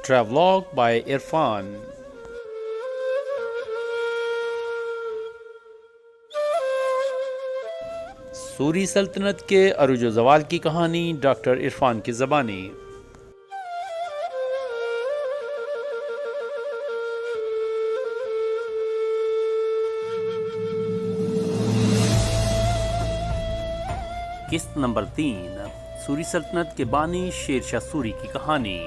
Travelogue by Irfan. Sorry سلطنت کے عروج و زوال کی کہانی ڈاکٹر عرفان کی زبانی. قسط نمبر 3. سوری سلطنت کے بانی شیر شاہ سوری کی کہانی.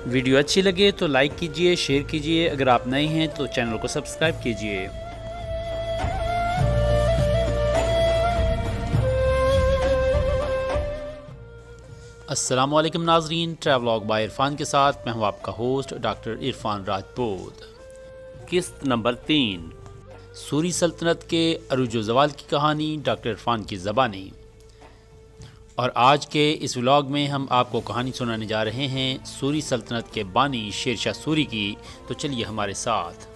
ویڈیو اچھی لگے تو لائک کیجئے، شیئر کیجئے، اگر آپ نئے ہیں تو چینل کو سبسکرائب کیجئے. السلام علیکم ناظرین، ٹریولاگ بائی عرفان کے ساتھ میں ہوں آپ کا ہوسٹ ڈاکٹر عرفان راجپوت. قسط نمبر 3. سوری سلطنت کے عروج و زوال کی کہانی ڈاکٹر عرفان کی زبانی. اور آج کے اس ولاگ میں ہم آپ کو کہانی سنانے جا رہے ہیں سوری سلطنت کے بانی شیر شاہ سوری کی. تو چلیے ہمارے ساتھ.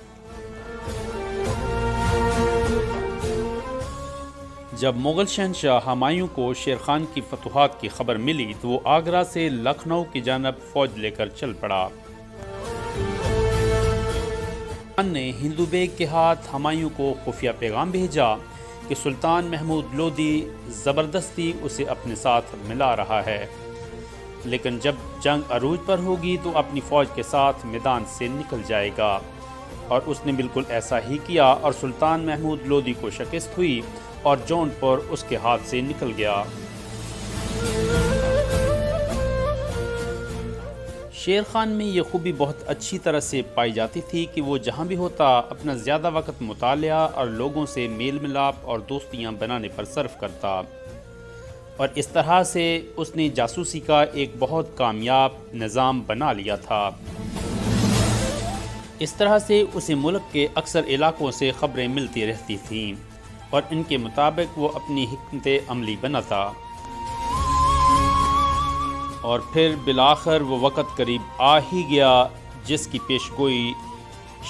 جب مغل شہنشاہ ہمایوں کو شیر خان کی فتوحات کی خبر ملی تو وہ آگرہ سے لکھنؤ کی جانب فوج لے کر چل پڑا. خان نے ہندو بیگ کے ہاتھ ہمایوں کو خفیہ پیغام بھیجا کہ سلطان محمود لودھی زبردستی اسے اپنے ساتھ ملا رہا ہے، لیکن جب جنگ عروج پر ہوگی تو اپنی فوج کے ساتھ میدان سے نکل جائے گا. اور اس نے بالکل ایسا ہی کیا اور سلطان محمود لودھی کو شکست ہوئی اور جونپور اس کے ہاتھ سے نکل گیا. شیر خان میں یہ خوبی بہت اچھی طرح سے پائی جاتی تھی کہ وہ جہاں بھی ہوتا اپنا زیادہ وقت مطالعہ اور لوگوں سے میل ملاپ اور دوستیاں بنانے پر صرف کرتا، اور اس طرح سے اس نے جاسوسی کا ایک بہت کامیاب نظام بنا لیا تھا. اس طرح سے اسے ملک کے اکثر علاقوں سے خبریں ملتی رہتی تھیں اور ان کے مطابق وہ اپنی حکمت عملی بناتا. اور پھر بالآخر وہ وقت قریب آ ہی گیا جس کی پیشگوئی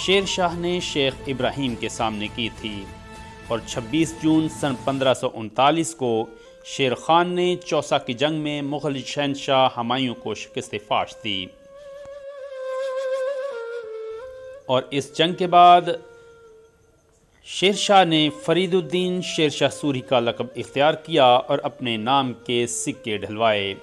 شیر شاہ نے شیخ ابراہیم کے سامنے کی تھی، اور 26 جون سن 1539 کو شیر خان نے چوسا کی جنگ میں مغل شہنشاہ ہمایوں کو شکست فاش دی. اور اس جنگ کے بعد شیر شاہ نے فرید الدین شیر شاہ سوری کا لقب اختیار کیا اور اپنے نام کے سکے ڈھلوائے.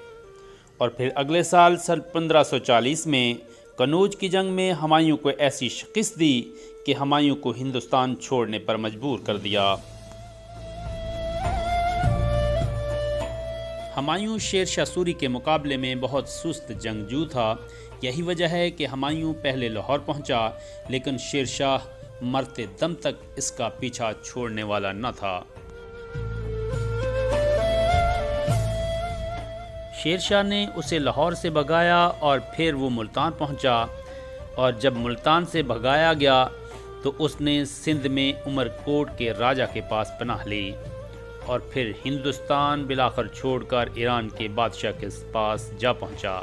اور پھر اگلے سال سن 1540 میں قنوج کی جنگ میں ہمایوں کو ایسی شکست دی کہ ہمایوں کو ہندوستان چھوڑنے پر مجبور کر دیا. ہمایوں شیر شاہ سوری کے مقابلے میں بہت سست جنگجو تھا. یہی وجہ ہے کہ ہمایوں پہلے لاہور پہنچا، لیکن شیر شاہ مرتے دم تک اس کا پیچھا چھوڑنے والا نہ تھا. شیر شاہ نے اسے لاہور سے بھگایا اور پھر وہ ملتان پہنچا، اور جب ملتان سے بھگایا گیا تو اس نے سندھ میں عمر کوٹ کے راجہ کے پاس پناہ لی، اور پھر ہندوستان بالآخر چھوڑ کر ایران کے بادشاہ کے پاس جا پہنچا،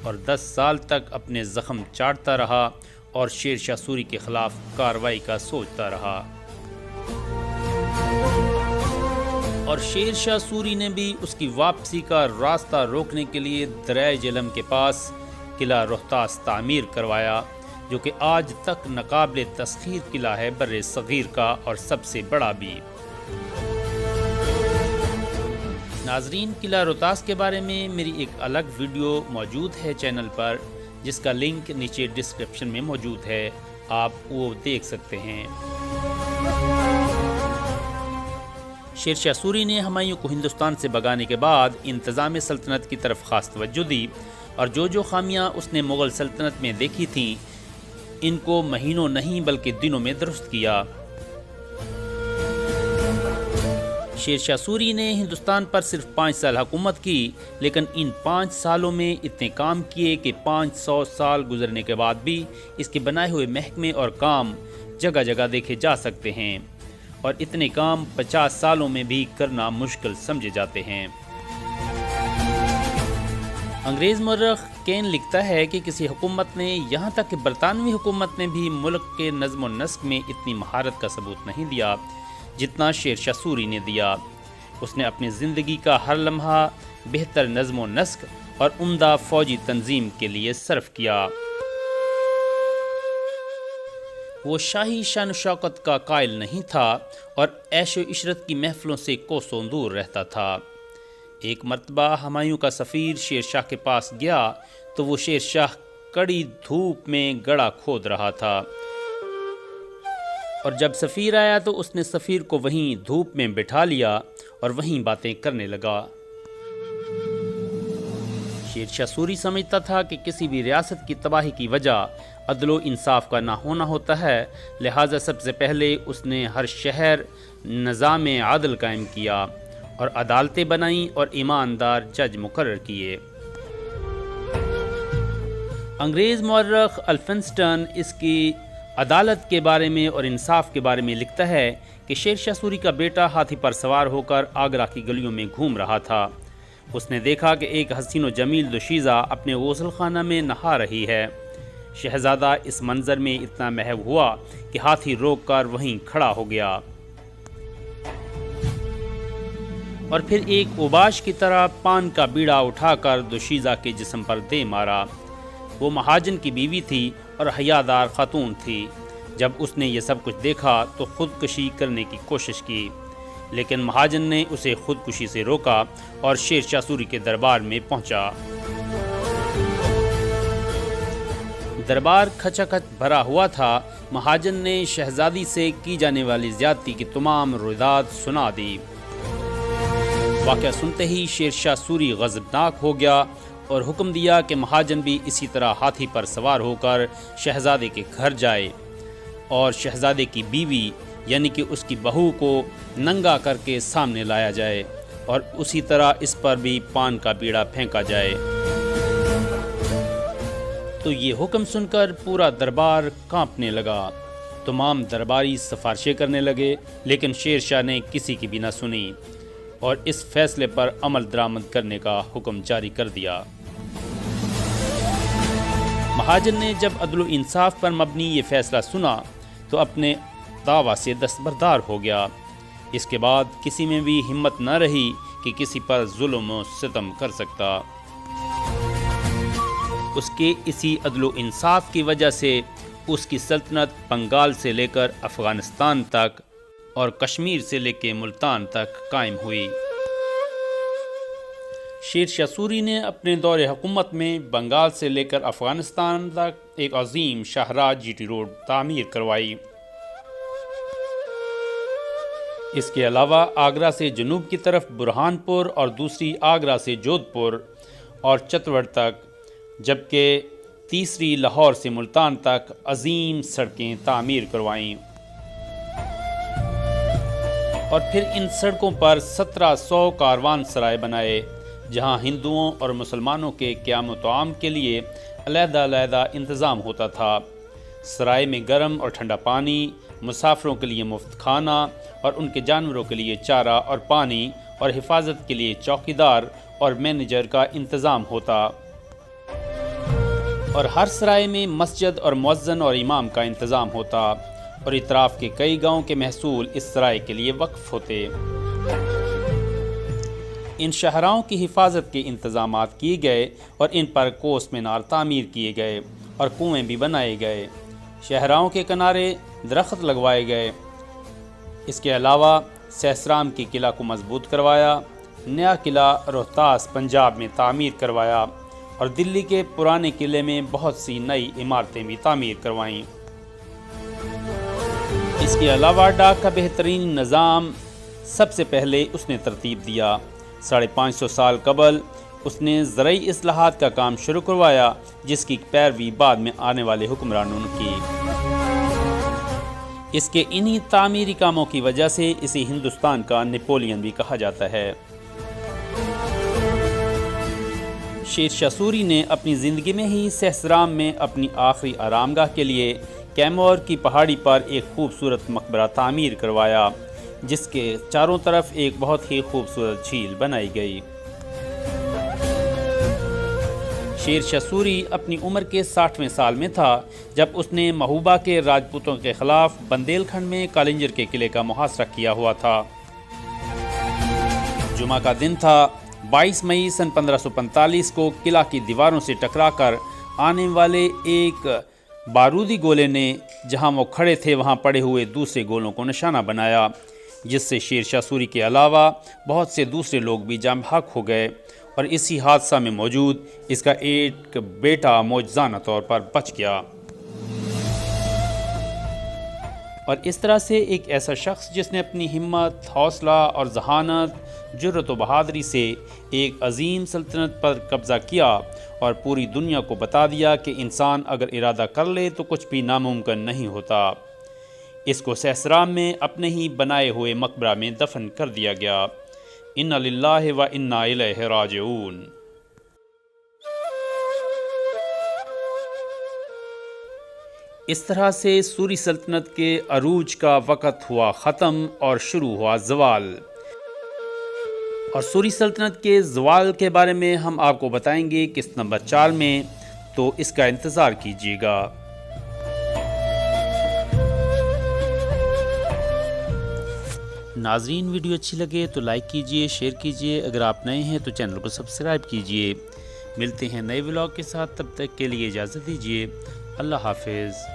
اور 10 سال تک اپنے زخم چاٹتا رہا اور شیر شاہ سوری کے خلاف کارروائی کا سوچتا رہا. اور شیر شاہ سوری نے بھی اس کی واپسی کا راستہ روکنے کے لیے دریائے جہلم کے پاس قلعہ روہتاس تعمیر کروایا، جو کہ آج تک ناقابل تسخیر قلعہ ہے بر صغیر کا، اور سب سے بڑا بھی. ناظرین، قلعہ روہتاس کے بارے میں میری ایک الگ ویڈیو موجود ہے چینل پر، جس کا لنک نیچے ڈسکرپشن میں موجود ہے، آپ وہ دیکھ سکتے ہیں. شیر شاہ سوری نے ہمایوں کو ہندوستان سے بھگانے کے بعد انتظام سلطنت کی طرف خاص توجہ دی، اور جو خامیاں اس نے مغل سلطنت میں دیکھی تھیں ان کو مہینوں نہیں بلکہ دنوں میں درست کیا. شیر شاہ سوری نے ہندوستان پر صرف 5 سال حکومت کی، لیکن ان 5 سالوں میں اتنے کام کیے کہ 500 سال گزرنے کے بعد بھی اس کے بنائے ہوئے محکمے اور کام جگہ جگہ دیکھے جا سکتے ہیں، اور اتنے کام 50 سالوں میں بھی کرنا مشکل سمجھے جاتے ہیں. انگریز مورخ کین لکھتا ہے کہ کسی حکومت نے، یہاں تک کہ برطانوی حکومت نے بھی ملک کے نظم و نسق میں اتنی مہارت کا ثبوت نہیں دیا جتنا شیر شاہ سوری نے دیا۔ اس نے اپنی زندگی کا ہر لمحہ بہتر نظم و نسق اور عمدہ فوجی تنظیم کے لیے صرف کیا۔ وہ شاہی شان و شوکت کا قائل نہیں تھا اور عیش و عشرت کی محفلوں سے کوسوں دور رہتا تھا۔ ایک مرتبہ ہمایوں کا سفیر شیر شاہ کے پاس گیا تو وہ شیر شاہ کڑی دھوپ میں گڑھا کھود رہا تھا، اور جب سفیر آیا تو اس نے سفیر کو وہیں دھوپ میں بٹھا لیا اور وہیں باتیں کرنے لگا۔ شیر شاہ سوری سمجھتا تھا کہ کسی بھی ریاست کی تباہی کی وجہ عدل و انصاف کا نہ ہونا ہوتا ہے، لہٰذا سب سے پہلے اس نے ہر شہر نظام عدل قائم کیا اور عدالتیں بنائیں اور ایماندار جج مقرر کیے۔ انگریز مورخ الفنسٹن اس کی عدالت کے بارے میں اور انصاف کے بارے میں لکھتا ہے کہ شیر شاہ سوری کا بیٹا ہاتھی پر سوار ہو کر آگرہ کی گلیوں میں گھوم رہا تھا۔ اس نے دیکھا کہ ایک حسین و جمیل دوشیزہ اپنے غسل خانہ میں نہا رہی ہے۔ شہزادہ اس منظر میں اتنا محو ہوا کہ ہاتھی روک کر وہیں کھڑا ہو گیا اور پھر ایک اوباش کی طرح پان کا بیڑا اٹھا کر دوشیزہ کے جسم پر دے مارا۔ وہ مہاجن کی بیوی تھی اور حیادار خاتون تھی۔ جب اس نے یہ سب کچھ دیکھا تو خودکشی کرنے کی کوشش کی، لیکن مہاجن نے اسے خودکشی سے روکا اور شیر شاہ سوری کے دربار میں پہنچا۔ دربار کھچا کھچ بھرا ہوا تھا۔ مہاجن نے شہزادی سے کی جانے والی زیادتی کی تمام روایات سنا دی۔ واقعہ سنتے ہی شیر شاہ سوری غضبناک ہو گیا اور حکم دیا کہ مہاجن بھی اسی طرح ہاتھی پر سوار ہو کر شہزادے کے گھر جائے اور شہزادے کی بیوی یعنی کہ اس کی بہو کو ننگا کر کے سامنے لایا جائے اور اسی طرح اس پر بھی پان کا بیڑا پھینکا جائے۔ تو یہ حکم سن کر پورا دربار کانپنے لگا۔ تمام درباری سفارشیں کرنے لگے، لیکن شیر شاہ نے کسی کی بھی نہ سنی اور اس فیصلے پر عمل درآمد کرنے کا حکم جاری کر دیا۔ مہاجن نے جب عدل و انصاف پر مبنی یہ فیصلہ سنا تو اپنے دعویٰ سے دستبردار ہو گیا۔ اس کے بعد کسی میں بھی ہمت نہ رہی کہ کسی پر ظلم و ستم کر سکتا۔ اس کے اسی عدل و انصاف کی وجہ سے اس کی سلطنت بنگال سے لے کر افغانستان تک اور کشمیر سے لے کے ملتان تک قائم ہوئی۔ شیر شاہ سوری نے اپنے دور حکومت میں بنگال سے لے کر افغانستان تک ایک عظیم شاہراہ جی ٹی روڈ تعمیر کروائی۔ اس کے علاوہ آگرہ سے جنوب کی طرف برہان پور اور دوسری آگرہ سے جودھ پور اور چتوڑ تک، جبکہ تیسری لاہور سے ملتان تک عظیم سڑکیں تعمیر کروائیں، اور پھر ان سڑکوں پر 1700 کاروان سرائے بنائے جہاں ہندوؤں اور مسلمانوں کے قیام و طعام کے لیے علیحدہ علیحدہ انتظام ہوتا تھا۔ سرائے میں گرم اور ٹھنڈا پانی، مسافروں کے لیے مفت کھانا اور ان کے جانوروں کے لیے چارہ اور پانی اور حفاظت کے لیے چوکیدار اور مینیجر کا انتظام ہوتا، اور ہر سرائے میں مسجد اور مؤذن اور امام کا انتظام ہوتا، اور اطراف کے کئی گاؤں کے محصول اس سرائے کے لیے وقف ہوتے۔ ان شاہراہوں کی حفاظت کے انتظامات کیے گئے اور ان پر کوس مینار تعمیر کیے گئے اور کنویں بھی بنائے گئے۔ شاہراہوں کے کنارے درخت لگوائے گئے۔ اس کے علاوہ سہسرام کے قلعہ کو مضبوط کروایا، نیا قلعہ روہتاس پنجاب میں تعمیر کروایا اور دلی کے پرانے قلعے میں بہت سی نئی عمارتیں بھی تعمیر کروائیں۔ اس کے علاوہ ڈاک کا بہترین نظام سب سے پہلے اس نے ترتیب دیا۔ 550 سال قبل اس نے زرعی اصلاحات کا کام شروع کروایا، جس کی پیروی بعد میں آنے والے حکمرانوں نے کی۔ اس کے انہی تعمیری کاموں کی وجہ سے اسے ہندوستان کا نیپولین بھی کہا جاتا ہے۔ شیر شاہ سوری نے اپنی زندگی میں ہی سہسرام میں اپنی آخری آرام گاہ کے لیے کیمور کی پہاڑی پر ایک خوبصورت مقبرہ تعمیر کروایا، جس کے چاروں طرف ایک بہت ہی خوبصورت جھیل بنائی گئی۔ شیر شاہ سوری اپنی عمر کے 60ویں سال میں تھا جب اس نے محوبہ کے راجپوتوں کے خلاف بندیل کھنڈ میں کالنجر کے قلعے کا محاصرہ کیا ہوا تھا۔ جمعہ کا دن تھا۔ 22 مئی سن 1545 کو قلعہ کی دیواروں سے ٹکرا کر آنے والے ایک بارودی گولے نے جہاں وہ کھڑے تھے وہاں پڑے ہوئے دوسرے گولوں کو نشانہ بنایا، جس سے شیر شاہ سوری کے علاوہ بہت سے دوسرے لوگ بھی جاں بحق ہو گئے اور اسی حادثہ میں موجود اس کا ایک بیٹا معجزانہ طور پر بچ گیا۔ اور اس طرح سے ایک ایسا شخص جس نے اپنی ہمت، حوصلہ اور ذہانت، جرأت و بہادری سے ایک عظیم سلطنت پر قبضہ کیا اور پوری دنیا کو بتا دیا کہ انسان اگر ارادہ کر لے تو کچھ بھی ناممکن نہیں ہوتا، اس کو سہسرام میں اپنے ہی بنائے ہوئے مقبرہ میں دفن کر دیا گیا۔ انا للہ و انا الیہ راجعون۔ اس طرح سے سوری سلطنت کے عروج کا وقت ہوا ختم اور شروع ہوا زوال۔ اور سوری سلطنت کے زوال کے بارے میں ہم آپ کو بتائیں گے قسط نمبر 4 میں، تو اس کا انتظار کیجیے گا۔ ناظرین، ویڈیو اچھی لگے تو لائک کیجئے، شیئر کیجئے، اگر آپ نئے ہیں تو چینل کو سبسکرائب کیجئے۔ ملتے ہیں نئے ولاگ کے ساتھ، تب تک کے لیے اجازت دیجیے۔ اللہ حافظ۔